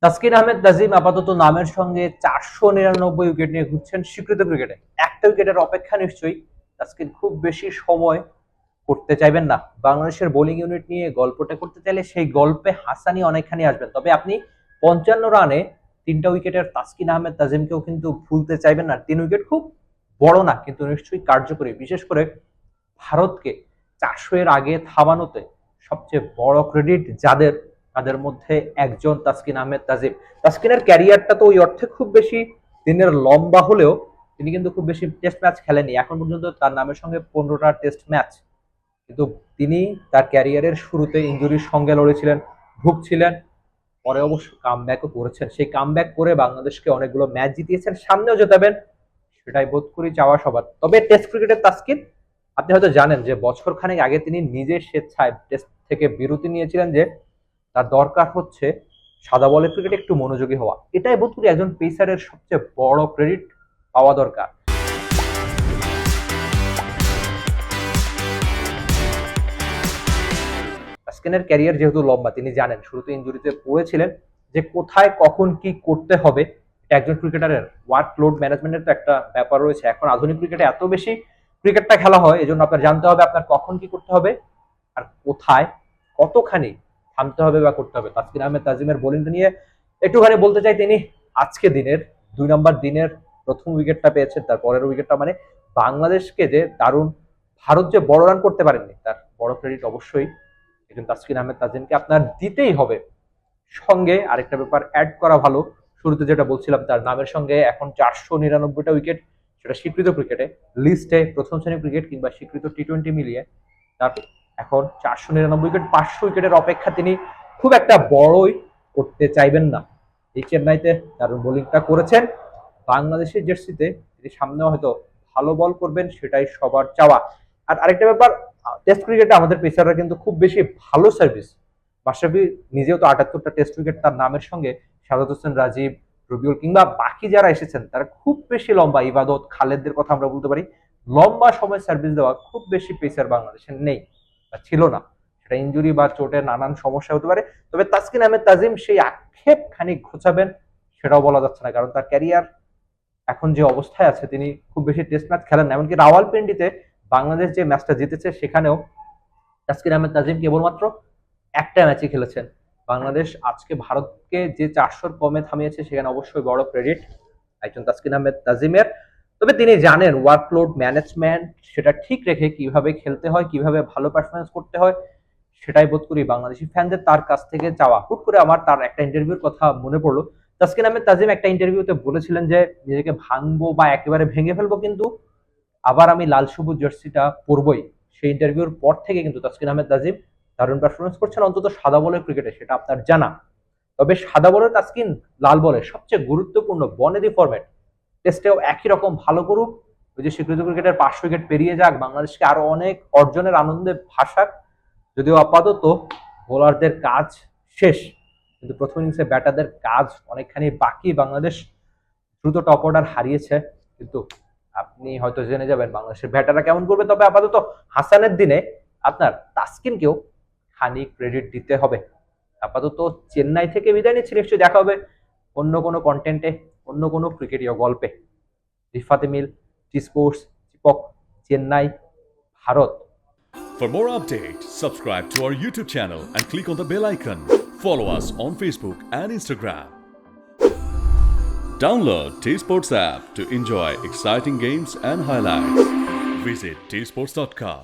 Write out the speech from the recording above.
তাসকিন আহমেদ তাজিম আপাতত নামের সঙ্গে 499 উইকেট নিয়ে ঘুরছেন স্বীকৃত ক্রিকেটে। একটা উইকেটের অপেক্ষা নিশ্চয়ই। তাসকিন খুব বেশি সময় করতে চাইবেন না। বাংলাদেশের বোলিং ইউনিট নিয়ে গল্পটা করতে চাইলে সেই গল্পে হাসানি অনেকখানি আসবেন। তবে আপনি 55 রানে 3টা উইকেটের তাসকিন আহমেদ তাজিমকেও কিন্তু ভুলতে চাইবেন না। 3 উইকেট খুব বড় না, কিন্তু নিশ্চয়ই কার্যকরী। বিশেষ করে ভারতকে 400-এর আগে থামানোতে সবচেয়ে বড় ক্রেডিট যাদের, তাদের মধ্যে একজন তাসকিন আহমেদ তাজিম। তাসকিনের ক্যারিয়ারটা তো ওই অর্থে খুব বেশি দিনের লম্বা হলেও তিনি কিন্তু খুব বেশি টেস্ট ম্যাচ খেলেননি। এখন পর্যন্ত তার নামের সঙ্গে 15টা টেস্ট ম্যাচ, কিন্তু তিনি তার ক্যারিয়ারের শুরুতে ইঞ্জুরির সঙ্গে লড়েছিলেন, ভুগছিলেন। পরে অবশ্য কামব্যাকও করেছেন। সেই কামব্যাক করে বাংলাদেশকে অনেকগুলো ম্যাচ জিতিয়েছেন, সামনেও জেতাবেন, সেটাই বোধ করি চাওয়া সবার। তবে টেস্ট ক্রিকেটের তাসকিন, আপনি হয়তো জানেন যে বছর খানেক আগে তিনি নিজে স্বেচ্ছায় টেস্ট থেকে বিরতি নিয়েছিলেন, যে তার দরকার হচ্ছে সাদা বলের ক্রিকেটে একটু মনোযোগী হওয়া। এটাই বোধ করি একজন পেসারের সবচেয়ে বড় ক্রেডিট পাওয়া দরকার। তাসকিনের ক্যারিয়ার যেহেতু লম্বা, তিনি জানেন শুরুতে ইঞ্জুরিতে পড়েছিলেন, যে কোথায় কখন কি করতে হবে। এটা একজন ক্রিকেটারের ওয়ার্কলোড ম্যানেজমেন্টের তো একটা ব্যাপার রয়েছে। এখন আধুনিক ক্রিকেটে এত বেশি ক্রিকেটটা খেলা হয়, এজন্য আপনার জানতে হবে আপনার কখন কি করতে হবে আর কোথায় কতখানি থামতে হবে বা করতে হবে। তাসকিন আহমেদ তাজিমের বোলিংটা নিয়ে একটুখানি বলতে চাই, তিনি আজকে দিনের 2 নম্বর দিনের প্রথম উইকেটটা পেয়েছেন, তার পরের উইকেটটা মানে বাংলাদেশকে যে দারুণ, ভারত যে বড় রান করতে পারেননি তার বড় ক্রেডিট অবশ্যই একজন তাসকিন আহমেদ তাজিমকে আপনার দিতেই হবে। সঙ্গে আরেকটা ব্যাপার অ্যাড করা ভালো, শুরুতে যেটা বলছিলাম, তার নামের সঙ্গে এখন 499টা উইকেট, সেটা স্বীকৃত ক্রিকেটে, লিস্টে প্রথম শ্রেণীর ক্রিকেট কিংবা স্বীকৃত টি-20 মিলিয়ে তার এখন 499 উইকেট। 500 উইকেটের অপেক্ষা তিনি খুব একটা বড়ই করতে চাইবেন না। এই চেন্নাইতে দারুণ বোলিংটা করেছেন, বাংলাদেশের জার্সিতে তিনি সামনেও হয়তো ভালো বল করবেন, সেটাই সবার চাওয়া। আর আরেকটা ব্যাপার, টেস্ট ক্রিকেটে আমাদের পেসাররা কিন্তু খুব বেশি ভালো সার্ভিস, মাশরাফি নিজেও তো 78টা টেস্ট উইকেট তার নামের সঙ্গে, সাদাত হোসেন রাজীব, রবিউল কিংবা বাকি যারা এসেছেন তারা খুব বেশি লম্বা, ইবাদত, খালেদদের কথা আমরা বলতে পারি, লম্বা সময় সার্ভিস দেওয়া খুব বেশি পেসার বাংলাদেশের নেই বা ছিল না। সেটা ইঞ্জুরি বা চোটের নানান সমস্যা হতে পারে। তবে তাসকিন আহমেদ তাজিম সেই আক্ষেপ খানিক ঘোচাবেন সেটাও বলা যাচ্ছে না, কারণ তার ক্যারিয়ার এখন যে অবস্থায় আছে, তিনি খুব বেশি টেস্ট ম্যাচ খেলেন না। এমনকি রাওয়ালপিন্ডিতে বাংলাদেশ যে ম্যাচটা জিতেছে সেখানেও তাসকিন আহমেদ তাজিম কেবলমাত্র একটা ম্যাচে খেলেছেন। বাংলাদেশ আজকে ভারতকে যে 400-র কমে থামিয়েছে, সেখানে অবশ্যই বড় ক্রেডিট একজন তাসকিন আহমেদ তাজিমের। তবে তিনি জানেন ওয়ার্কলোড ম্যানেজমেন্ট সেটা ঠিক রেখে কিভাবে খেলতে হয়, কিভাবে ভালো পারফরমেন্স করতে হয়, সেটাই বোধ করি বাংলাদেশি ফ্যানদের তার কাছ থেকে চাওয়া। হুট করে আমার তার একটা ইন্টারভিউর কথা মনে পড়লো। তাসকিন আহমেদ তাজিম একটা ইন্টারভিউতে বলেছিলেন যে নিজেকে ভাঙবো বা একেবারে ভেঙে ফেলবো, কিন্তু আবার আমি লাল সবুজ জার্সিটা পরবই। সেই ইন্টারভিউর পর থেকে কিন্তু তাসকিন আহমেদ তাজিম দারুণ পারফরমেন্স করছেন, অন্তত সাদা বলের ক্রিকেটে, সেটা আপনার জানা। তবে সাদা বলের তাসকিন লাল বলের সবচেয়ে গুরুত্বপূর্ণ বনেদি ফরম্যাট, টেস্টেও একই রকম ভালো করুক, ওই যে স্বীকৃত ক্রিকেটের 500 উইকেট পেরিয়ে যাক, বাংলাদেশকে আরো অনেক অর্জনের আনন্দে ভাসাক। যদিও আপাতত বোলারদের কাজ শেষ, কিন্তু প্রথম ইনিংসে ব্যাটারদের কাজ অনেকখানি বাকি। বাংলাদেশ দ্রুত টপ অর্ডার হারিয়েছে, কিন্তু আপনি হয়তো জেনে যাবেন বাংলাদেশের ব্যাটাররা কেমন করবে। তবে আপাতত হাসানের দিনে আপনার তাসকিনকেও খানিক ক্রেডিট দিতে হবে। আপাতত চেন্নাই থেকে বিদায় নিচ্ছি, নিশ্চয়ই দেখা হবে অন্য কোনো কন্টেন্টে, অন্য কোনো ক্রিকেটীয় গল্পে। Rifat Emil, T Sports, Chepauk, Chennai, Bharat. For more updates, subscribe to our YouTube channel and click on the bell icon. Follow us on Facebook and Instagram. Download T Sports app to enjoy exciting games and highlights. Visit tsports.com.